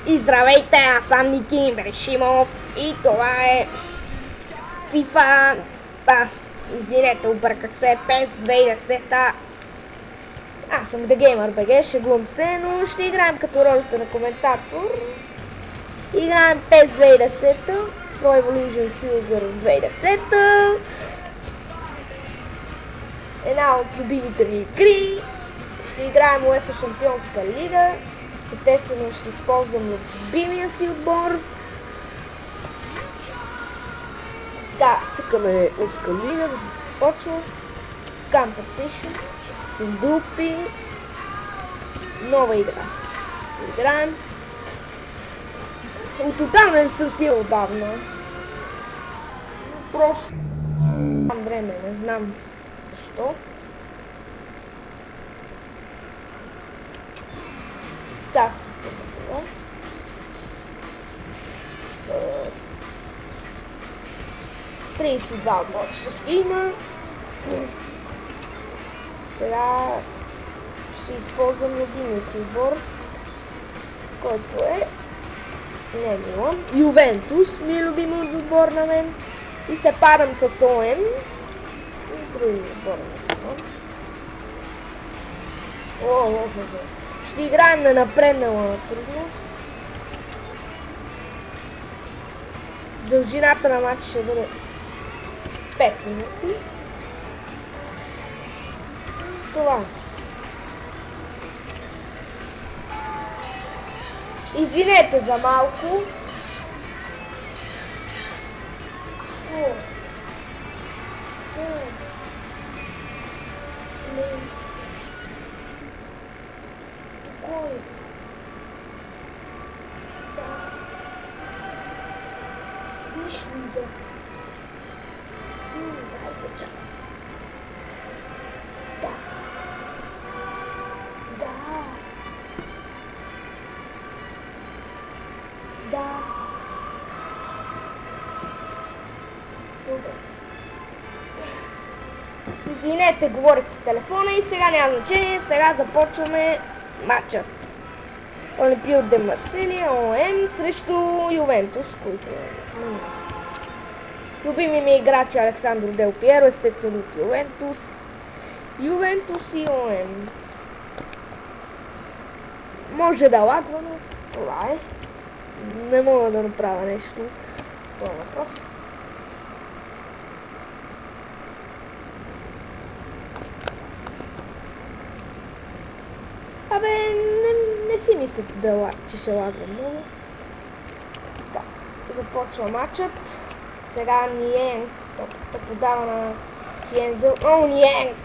И здравейте, аз съм Ники Берешимов и това е FIFA... извинете, обърках се, PES 2010. Аз съм The Gamer BG, шегувам се, но ще играем като ролята на коментатор. Играем PES 2010, Pro Evolution Soccer 2010. Една от любимите ми игри. Ще играем UEFA Шампионска лига. Естествено ще използвам любимия си отбор. Така, цъкаме узка лига, да започва. Competition с групи. Нова игра. Играем. Отдавна не съм си отдавна. Просто нямам време, не знам защо. Таските на това. Тридесет и два отбора ще си има. Сега ще използвам любимия си отбор, който е не Милан. Ювентус ми е любимият отбор на мен. И се падам с ОМ. И други отбор на Милан. Ще играем на напреднала трудност. Дължината на матча ще бъде 5 минути. Това. Извинете за малко. Извинете, говорих по телефона и сега няма значение. Сега започваме матчът. Олимпио де Марсилия, ОМ срещу Ювентус, които е любими ми играчи Александро Дел Пиеро, естествено от Ювентус. Ювентус и ОМ. Може да лагва, но това е. Не мога да направя нещо по този въпрос. Абе, не си мисля, че ще лагва много. Така, започва матчът. Сега Ниенг, топката подава на Хензел. О, Ниенг!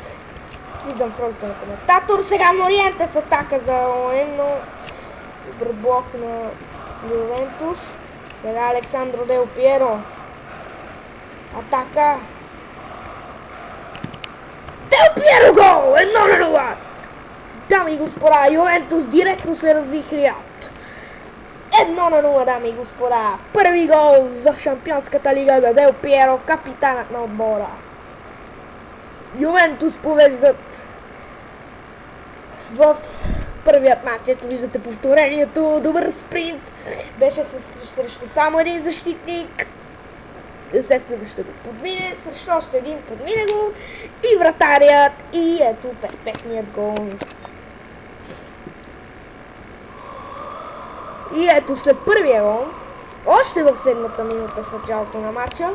Влизам в ролята на коментатор. Сега Мориенте с атака за ОМ, но добър блок на Ювентус. Сега Александро Дел Пиеро. Атака. Дел Пиеро гол! 1-0! Дами и господа, Ювентус директно се развихрят. 1-0, дами и господа. Първи гол в Шампионската лига за Дел Пиеро, капитанът на отбора. Ювентус повеждат в първият матч. Ето виждате повторението. Добър спринт. Беше срещу само един защитник. Естествено ще го подмине. Срещу още един подмине го. И вратарят. И ето перфектният гол. И ето след първия гол, още в 7-та минута с началото на матча,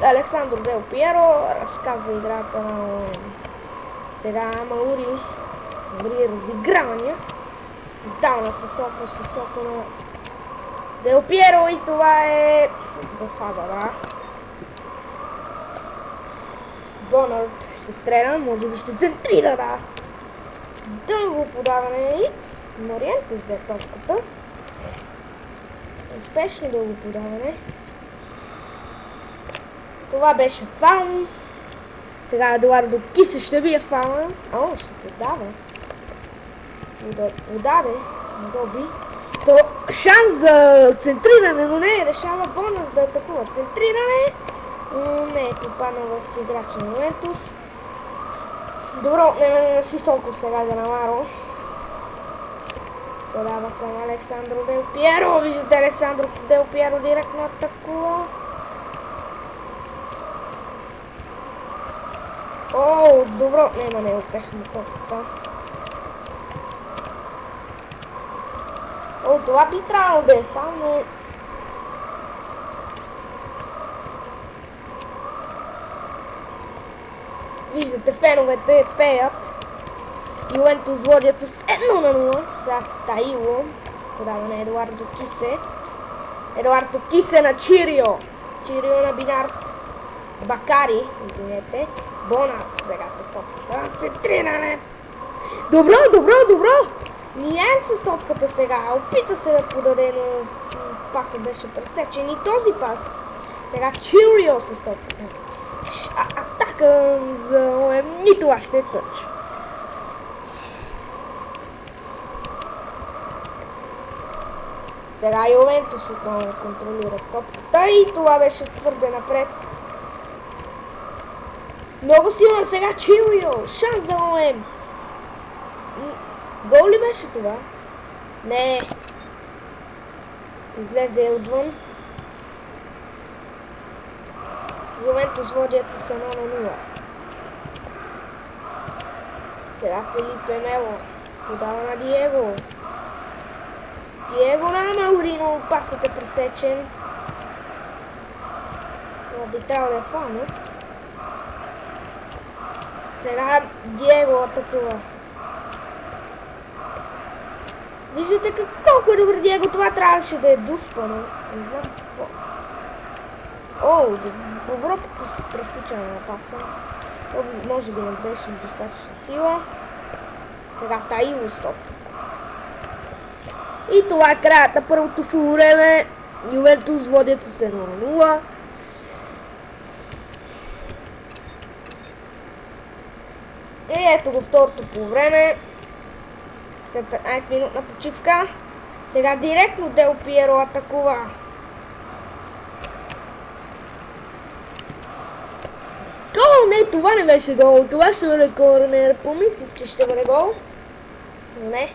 Александро Дел Пиеро разказва играта на ОМ. Сега Маури разигравания. Тотална съсоко на Дел Пиеро и това е засада, да. Бонард ще стреля, може би ще центрира, да. Дълго подаване и Мориенте взе топката. Успешно дълго подаване. Това беше фаул. Сега Едуардо Кисе ще бие фаула. О, ще подава. Подаде. Не го би. То шанс за центриране, но не решава Бонард да атакува. Центриране. Не е попаднал в играча на Ювентус. Добро, не си Сокол сега да намаро. Подава към Александро Дел Пиеро. Виждате, Александро Дел Пиеро директно атакува. О, добро отнемане от техниката. О, това би трябвало да е фал, но... Виждате, феновете пеят. Ювентус водят с 1-0. Сега Таило. Подава на Едуардо Кисе. Едуардо Кисе на Чирио. Чирио на Бинард. Бакари, извинете. Бонард сега с топката. Центриране. Добро. Ниянг с топката сега. Опита се да подаде, но пасът беше пресечен. И този пас. Сега Чирио с топката. Атака за ОМ. И това ще е тъч. Сега Ювентус отново контролира топката и това беше твърде напред. Много силна сега Чирио. Шанс за ОМ. Гол ли беше това? Не. Излезе отвън. Ювентус водят с 1-0. Сега Филипе Мело. Подава на Диего. Диего на Маурино. Пасът е пресечен. Това би трябвало да е фано. Сега Диего атакува. Виждате колко е добър Диего. Това трябваше да е дуспано. Не знам какво. О, добро пресичане на паса. Може би не беше с достатъчна сила. Сега Таило с топката. И това е краят на първото полувреме. Ювентус водят с 1-0. И ето го второто полувреме. След 15 минутна почивка. Сега директно Дел Пиеро атакува. Гол! Не, това не беше гол. Това ще бъде корнер. Помислих, че ще бъде гол. Но не.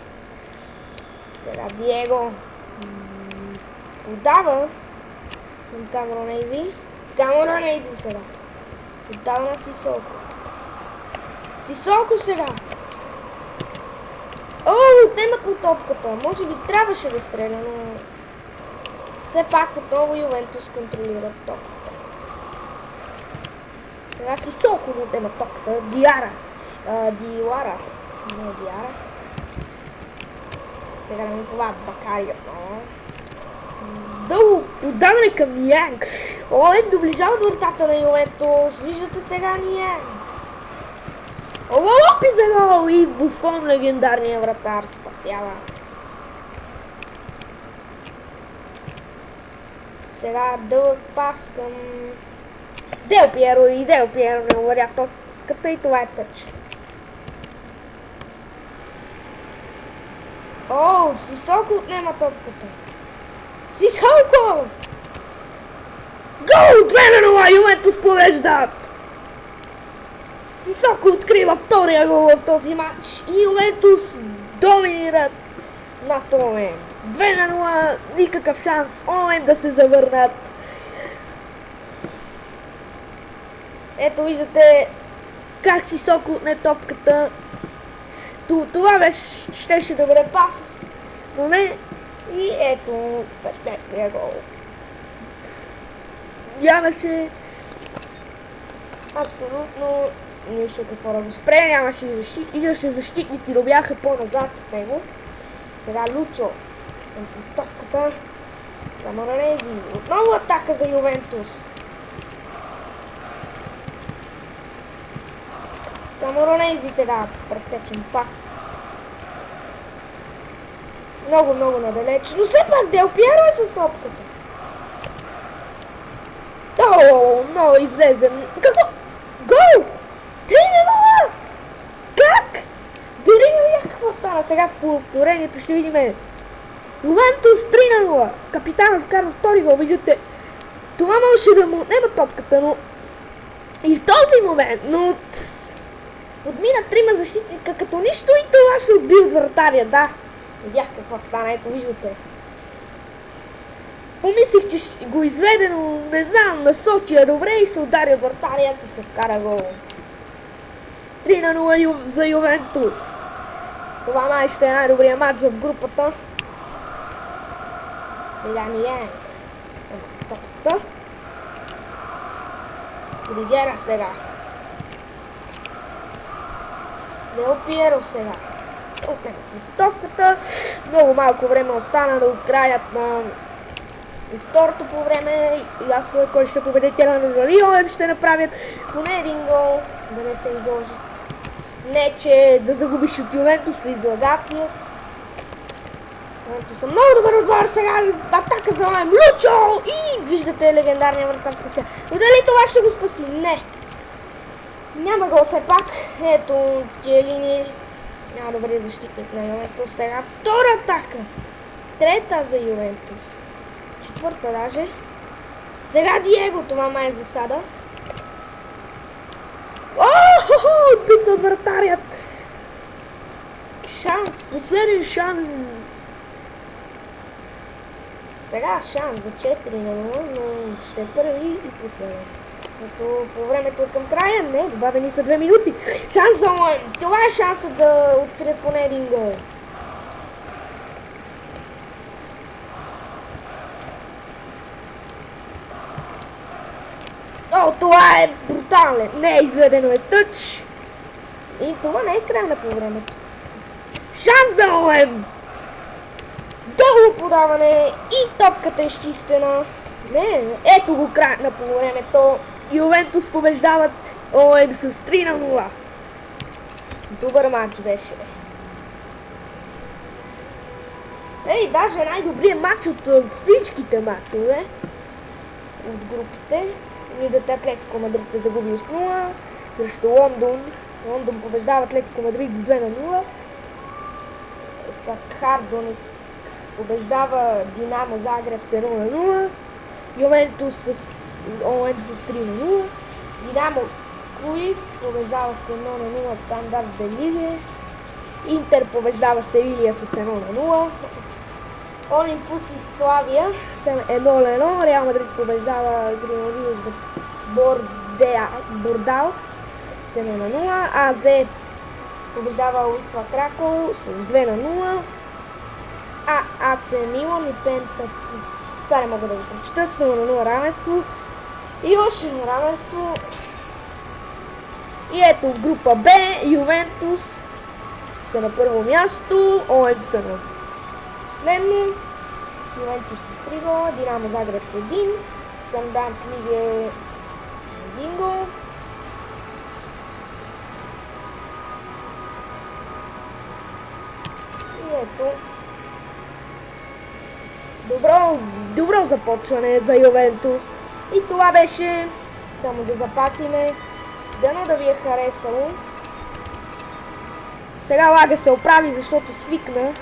Сега Диего подава към Камаронези. Камаронези сега. Подава на Сисоко. Сисоко сега. О, отнемат му топката. Може би трябваше да стреля, но... Все пак отново Ювентус контролира топката. Сега Сисоко му отнема топката. Диара. Диуара. Не Диара. Сега на това Бакари отново. Дълго подаване към Ниянг. О, доближават вратата на Ювентус. Виждате сега Ниянг. Лопи за гол и Буфон, легендарния вратар, спасява. Сега дълъг пас към Дел Пиеро и Дел Пиеро не ударя топката и това е тъч. О, Сисоко отнема топката. Сисоко! Гол! 2-0! Ювентус побеждат! Сисоко открива втория гол в този матч и Ювентус доминират над ОМ. 2-0, никакъв шанс ОМ да се завърнат. Ето виждате как Сисоко отне топката. Това беше, щеше да бъде пас, но не. И ето перфектния гол. Нямаше абсолютно нищо какво да го спре, нямаше идваше защитници, но бяха по-назад от него. Сега Лучо топката. Камаронези. Отново атака за Ювентус. Камаронези сега пресечен пас. Много надалеч, но все пак Дел Пиеро е с топката. О, много излезем. Какво? Гол! 3-0! Как? Дори не видях какво стана сега в повторението. Ще видим. Ювентус 3-0. Капитанът вкарва втори гол. Виждате, това можеше да му отнема топката, но и в този момент, но подмина трима защитника като нищо и това се отби от вратаря, да. Видях какво стана, ето виждате. Помислих, че ще го изведе, но не знам, насочи я добре и се удари от вратарият и се вкара гол. 3-0 за Ювентус. Това май ще е най-добрият матч в групата. Сега Ниянг. Топката. Ригера сега. Део Пиеро сега. Отнема топката. Много малко време остана до краят на второто по време. Ясно е кой ще победителя на Лион. Ще направят поне един гол, да не се изложат. Не, че да загубиш от Ювентус или излагация. Ювентус са много добър отбор сега. Атака за Лайм. Лучо! И виждате легендарния вратар спася. Но дали това ще го спаси? Не. Няма гол все пак. Ето Келини. Няма добре защитник на Ювентус. Сега втора атака. Трета за Ювентус. Четвърта даже. Сега Диего. Това май е засада. Отбит се от вратарият. Шанс. Последен шанс. Сега шанс за 4-0, но ще е първи и последен. Ето по времето към края, не, добавени са 2 минути. Шанс за Лайм. Това е шансът да открият поне един гол. О, това е брутален. Не, изведено е тъч. И това не е край на по времето. Шанс за Лайм. Дълго подаване и топката е изчистена. Не, ето го край на по времето. Ювентус побеждават ОМ с 3-0. Добър матч беше. Даже най-добрият матч от всичките матчове от групите. Видите, Атлетико Мадрид е загубил с 0 срещу Лондон. Лондон побеждава Атлетико Мадрид с 2-0. Сакхар Донецк побеждава Динамо Загреб с 1-0. Ювентус с ОМ с 3-0. Динамо Куив побеждава с 1-0 Стандарт Белиге. Интер побеждава Севилия с 1-0. Олимпус и Славия с 1-1. Реал Мадрид побеждава Гренадиос Бордаукс с 1-0. АЗ побеждава Уисла Краков с 2-0. АЦ Милан и Пентати. Това не мога да го прочета. С 0-0 равенство. И още едно равенство. И ето в група Б Ювентус са на първо място. ОМ са на последно. Ювентус с 3 гола. Динамо Загреб с 1. Стандарт Лиге 1 гол. И ето. Добро започване за Ювентус. И това беше. Само да запасиме. Дано да ви е харесало. Сега лага се оправи, защото свикна.